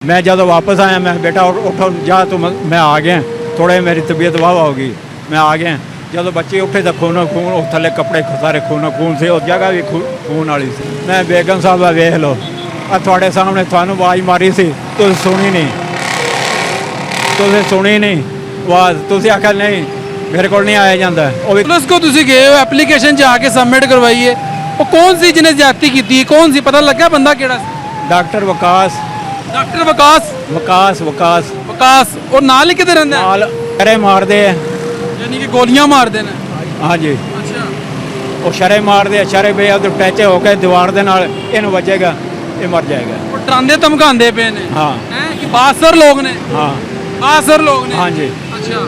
मैं जब वापस आया मैं बेटा उठो जा तू मैं आ गया थोड़े मेरी तबीयत वाह हो गई मैं आ गया जो बच्चे उठे तो खून खून थले कपड़े सारे खून से उस जगह भी खून वाली सी मैं बेगम साहब वेख लो थोड़े सामने थानू आवाज़ मारी सी तुम सुनी नहीं आवाज़ तुम आख्या नहीं मेरे को नहीं आया जाता पुलिस को तुम गए हो एप्लीकेशन जाके सबमिट करवाई है वो कौन सी जिन्हें ज्यादती की कौन सी पता लगा बंदा केड़ा डॉक्टर वकास और नाल ही किधर रहंदा नाल शरे मारदे यानी कि गोलियां मारदे ने हाँ जी अच्छा वो शरे मारदे शरे बे टैचे होकर दीवार दे नाल इहनूं वजेगा ये मर जाएगा वो डरांदे धमकांदे पे ने हाँ हैं कि बासर लोग ने हाँ बासर लोग ने हाँ जी अच्छा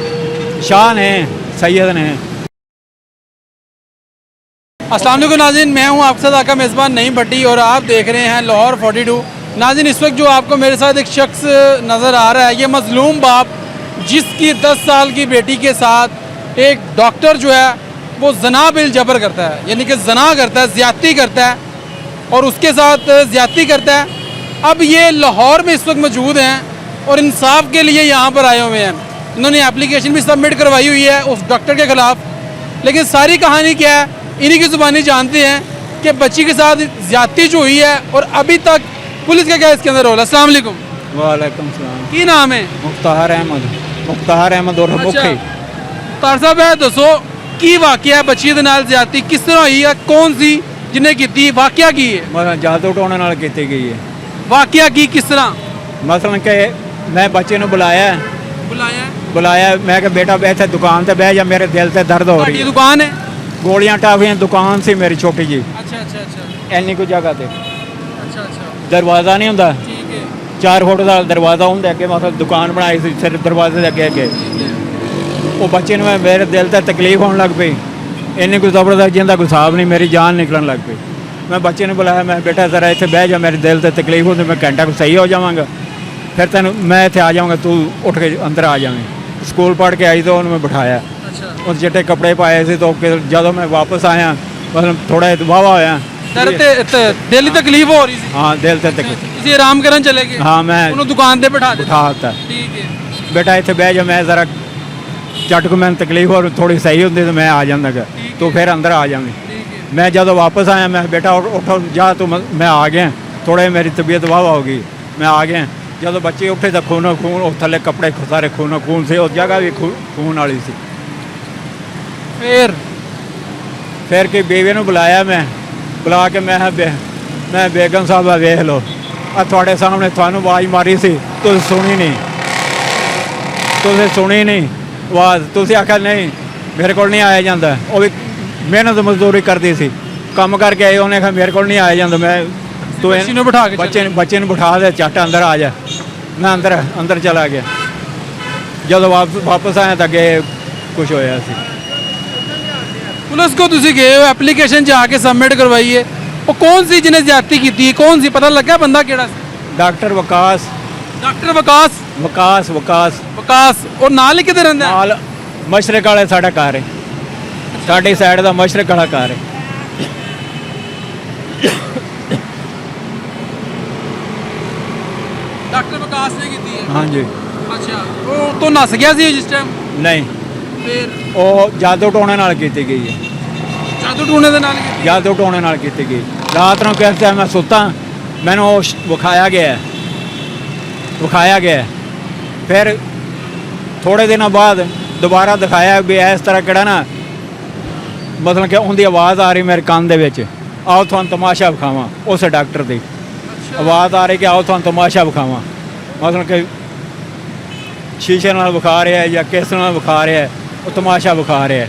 शाह ने सैयद ने अस्सलाम वालेकुम नाज़रीन, मैं हूं आपके साथ आका मेज़बान नईम भट्टी और आप देख रहे हैं लाहौर 42। नाज़रीन इस वक्त जो आपको मेरे साथ एक शख्स नज़र आ रहा है ये मज़लूम बाप जिसकी 10 साल की बेटी के साथ एक डॉक्टर जो है वो जना बिल जबर करता है यानी कि जना करता है ज़्यादती करता है और उसके साथ ज़्यादती करता है। अब ये लाहौर में इस वक्त मौजूद हैं और इंसाफ के लिए यहाँ पर आए हुए हैं। इन्होंने एप्लीकेशन भी सबमिट करवाई हुई है उस डॉक्टर के ख़िलाफ़, लेकिन सारी कहानी क्या है इन्हीं की ज़ुबानी जानते हैं कि बच्ची के साथ ज़्यादती जो हुई है और अभी तक पुलिस का क्या इसके अंदर रोल है। अस्सलाम वालेकुम। वालेकुम सलाम। की नाम है? मुख्तार अहमद और मुखी। मुख्तार साहब है दसो की वाकया है बच्ची दे नाल ज़्यादती किस तरह हुई है, कौन सी जिन्हें की वाकया की है? मतलब जादू टोने नाल की गई है। वाकया की किस तरह? मसलन कि मैं बच्चे ने बुलाया मैं कि बेटा इत्थे दुकान ते बह जा मेरे दिल से दर्द हो रही है। दुकान है गोलियां टाफियां दुकान सी मेरी छोटी जी अच्छा इन्नी कोई जगह ते अच्छा दरवाज़ा नहीं होंदा ठीक है 4 फुट का दरवाज़ा होंदा अगे मतलब दुकान बनाई सी सिर दरवाजे दे अगे वो बच्चे ने मेरे दिल से तकलीफ होने लग पई इन्नी कोई ज़बरदस्त जिंदा कोई हिसाब नहीं मेरी जान निकलन लग पई। मैं बच्चे ने बुलाया मैं बेटा ज़रा इत्थे बह जा मेरे दिल से तकलीफ होती मैं घंटा को सही हो जावांगा फिर तेन मैं इत्थे आ जाऊँगा तू उठ के अंदर आ जावें। स्कूल पढ़ के आई तो उन्होंने मैं बिठाया उस चिट्टे कपड़े पाए थे तो जब मैं वापस आया मतलब थोड़ा वाहवा होया दिल की तकलीफ हो रही थी। हाँ दिल से तकलीफ किसी आराम करन चले गए। हाँ मैं दुकान पे बिठा था ठीक है बेटा इत्थे बह जा मैं ज़रा झट को मैंने तकलीफ और थोड़ी सही होंगी तो मैं आ जाता तो फिर अंदर आ जाऊँगी। मैं जब वापस आया मैं बेटा उठो जा तू मैं आ गया थोड़े मेरी तबीयत वाह हो गई मैं आ गया जो बच्चे उठे तो खून थले कपड़े सारे खून से उस जगह भी खून वाली सी। फिर कि बीवी ने बुलाया मैं बुला के मैं बेगम साहब वेख लो थोड़े सामने थानू आवाज़ मारी सी तुम सुनी नहीं आवाज़ तुम आख्या नहीं मेरे को नहीं आया जाता वो भी मेहनत मजदूरी करती सी काम करके आए उन्हें आखा मेरे को नहीं आया जाता मैं तो बिठा के बच्चे ने बिठा दे झट अंदर आ जा मैं अंदर चला गया जब वापस आया तो अगे कुछ होया सी। पुलिस को तुम गए हो एप्लीकेशन जाके सबमिट करवाई है वो कौन सी जिन्हें ज्यादती की कौन सी पता लगा बंदा केड़ा? डॉक्टर वकास और नाल ही किधर रहंदा? नाल मशरक वाले साडा घर है साडी साइड दा मशरक वाला घर है। डॉक्टर वकास ने की है। हाँ जी अच्छा वो तो नस गया सी जिस टाइम? नहीं फिर वो जादू टोने नाल की गई है। जादू टोने नाल की गई रात को कहते मैं सुता मैंने वो विखाया गया फिर थोड़े दिनों बाद दोबारा दिखाया भी इस तरह कड़ा ना मतलब कि उनकी आवाज़ आ रही मेरे कान दे विच आओ तुहानू तमाशा विखावां उस डॉक्टर की आवाज़ आ रही कि आओ तुहानू तमाशा विखावां मतलब कि शीशे नाल विखा रहा है या किस नाल विखा रहा है वो तमाशा विखा रहा है।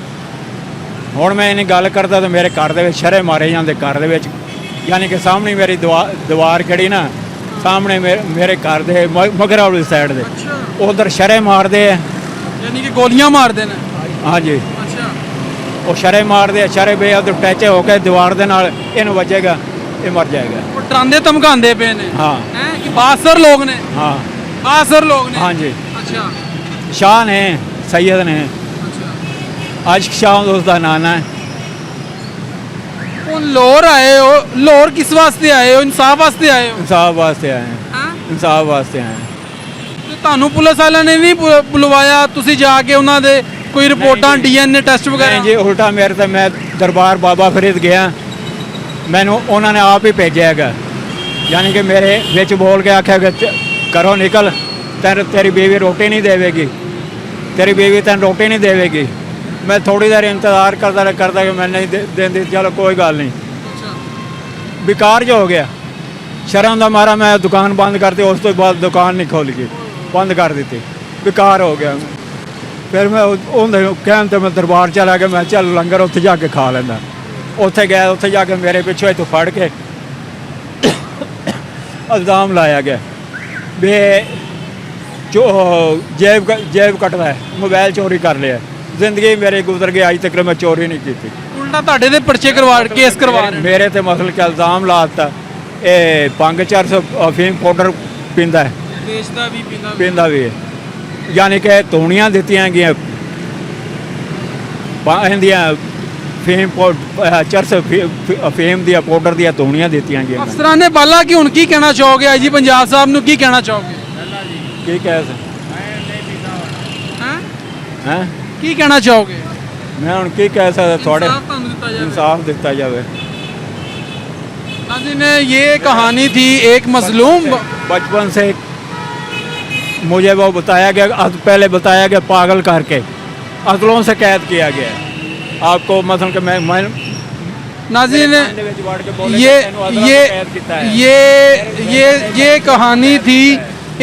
हुण मैं इन्नी गल करदा तो मेरे घर दे विच शरे मारे जांदे घर दे विच यानी कि सामने मेरी दीवार खड़ी ना सामने मेरे घर दे मगर वाली साइड दे उधर शरे मारदे यानी कि गोलियां मारदे ने। हाँ जी अच्छा वो शरे मारदे शरे बे टैचे होकर दीवार दे नाल इहनूं वजेगा ये मर जाएगा। वो डरांदे धमकांदे पे ने। हाँ हैं कि बासर लोग ने। हाँ हाँ जी अच्छा शाह ने सैयद ने आशिक शाह उसका नाना है। लाहौर आए हो लाहौर किस वास्ते आए हो? इंसाफ वास्ते आए हो? इंसाफ वास्ते आए हैं। ਇਨਸਾਫ ਵਾਸਤੇ ਆਏ ਹਾਂ। ਤੇ ਤੁਹਾਨੂੰ ਪੁਲਿਸ ਵਾਲਿਆਂ ਨੇ ਨਹੀਂ ਬੁਲਵਾਇਆ, ਤੁਸੀਂ ਜਾ ਕੇ ਉਹਨਾਂ ਦੇ ਕੋਈ ਰਿਪੋਰਟਾਂ ਡੀਐਨਏ ਟੈਸਟ ਵਗੈਰਾ? ਨਹੀਂ ਜੀ, ਉਲਟਾ ਮੇਰੇ ਤੇ ਮੈਂ ਦਰਬਾਰ ਬਾਬਾ ਫਰੀਦ ਗਿਆ, ਮੈਨੂੰ ਉਹਨਾਂ ਨੇ ਆਪ ਹੀ ਭੇਜਿਆ ਹੈਗਾ। ਯਾਨੀ ਕਿ ਮੇਰੇ ਵਿੱਚ ਬੋਲ ਕੇ ਆਖਿਆ ਕਿ ਘਰੋਂ ਨਿਕਲ, ਤੇਰੀ ਬੀਵੀ ਰੋਟੀ ਨਹੀਂ ਦੇਵੇਗੀ, ਤੇਰੀ ਬੀਵੀ ਤੈਨੂੰ ਰੋਟੀ ਨਹੀਂ ਦੇਵੇਗੀ। ਮੈਂ ਥੋੜੀ ਦੇਰ ਇੰਤਜ਼ਾਰ ਕਰਦਾ ਕਿ ਮੈਂ ਨਹੀਂ ਦਿੰਦੀ, ਚਲੋ ਕੋਈ ਗੱਲ ਨਹੀਂ। बेकार जो हो गया, शर्म का मारा मैं दुकान बंद करती, उस तो बाद दुकान नहीं खोली, बंद कर दी, बेकार हो गया। फिर मैं कहन तो मैं दरबार चला गया, मैं चल लंगर उत्थे जाके खा लेंदा। उत्थे गया, उत्थे जाके मेरे पिछों तो फड़ के इल्ज़ाम लाया गया बे जो जेब कटदा है, मोबाइल चोरी कर लिया। जिंदगी मेरी गुजर गई, अज तक मैं चोरी नहीं की। उल्टा ਤੁਹਾਡੇ ਦੇ ਪਰਚੇ ਕਰਵਾ ਕੇਸ ਕਰਵਾ ਰਹੇ मेरे ते मतलब कि इल्ज़ाम लाता ये भंग चरस अफीम पाउडर पींदा है, ਵੇਚਦਾ ਵੀ पींदा भी है। यानी कि धूनियां दित्तियां गईयां फीम चरस अफीम दी पाउडर दी धूनियां दित्तियां गईयां। ਅਫਸਰਾਨੇ ਬਾਲਾ की हुण की कहना चाहोगे? आईजी पंजाब साहब ਨੂੰ की कहना चाहोगे? की कह हैं की कहना चाहोगे? मैं हुण की कह सकदा, थोड़े इंसाफ ਤੁਹਾਨੂੰ ਦਿੱਤਾ ਜਾਵੇ। इंसाफ दिता जाए। नाज़रीन, ये कहानी थी एक मजलूम। बचपन से मुझे वो बताया गया, पहले बताया गया पागल करके अकलों से कैद किया गया। आपको मतलब कि मैं नाज़रीन, ये कहानी थी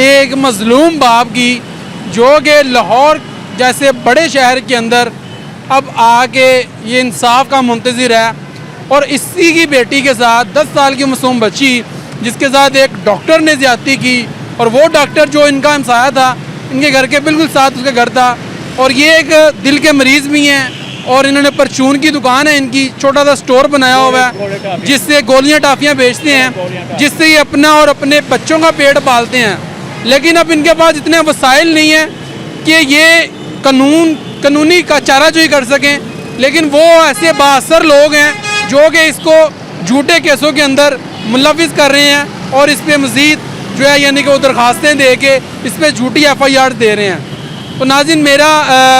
एक मजलूम बाप की, जो कि लाहौर जैसे बड़े शहर के अंदर अब आके ये इंसाफ का मुंतज़िर है। और इसी की बेटी के साथ 10 साल की मासूम बच्ची, जिसके साथ एक डॉक्टर ने ज़्यादती की, और वो डॉक्टर जो इनका हमसाया था, इनके घर के बिल्कुल साथ उसका घर था। और ये एक दिल के मरीज़ भी हैं, और इन्होंने परचून की दुकान है इनकी, छोटा सा स्टोर बनाया हुआ है जिससे गोलियां टाफियां बेचते हैं, जिससे ये अपना और अपने बच्चों का पेट पालते हैं। लेकिन अब इनके पास इतने वसाइल नहीं है कि ये कानूनी का चाराजोई कर सकें। लेकिन वो ऐसे बाअसर लोग हैं जो कि इसको झूठे केसों के अंदर मुलविस कर रहे हैं, और इस पर मज़ीद जो है यानी कि वो दरख्वास्तें दे के इस पर झूठी FIR दे रहे हैं। तो नाज़रीन, मेरा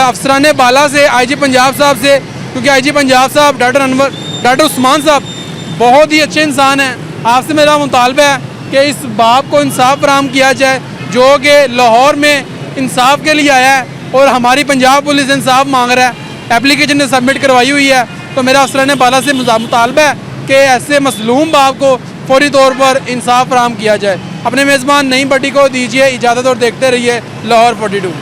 अफसरान बाला से, IG पंजाब साहब से, क्योंकि IG पंजाब साहब डॉक्टर उस्मान साहब बहुत ही अच्छे इंसान हैं, आपसे मेरा मुतालबा है कि इस बाप को इंसाफ फराहम किया जाए, जो कि लाहौर में इंसाफ के लिए आया है, और हमारी पंजाब पुलिस इंसाफ मांग रहा है, एप्लीकेशन ने सबमिट करवाई हुई है। तो मेरा अफसरान बाला से मुतालबा है कि ऐसे मसलूम बाप को फौरी तौर पर इंसाफ फराहम किया जाए। अपने मेज़बान नईम भट्टी को दीजिए इजाज़त और देखते रहिए लाहौर 42।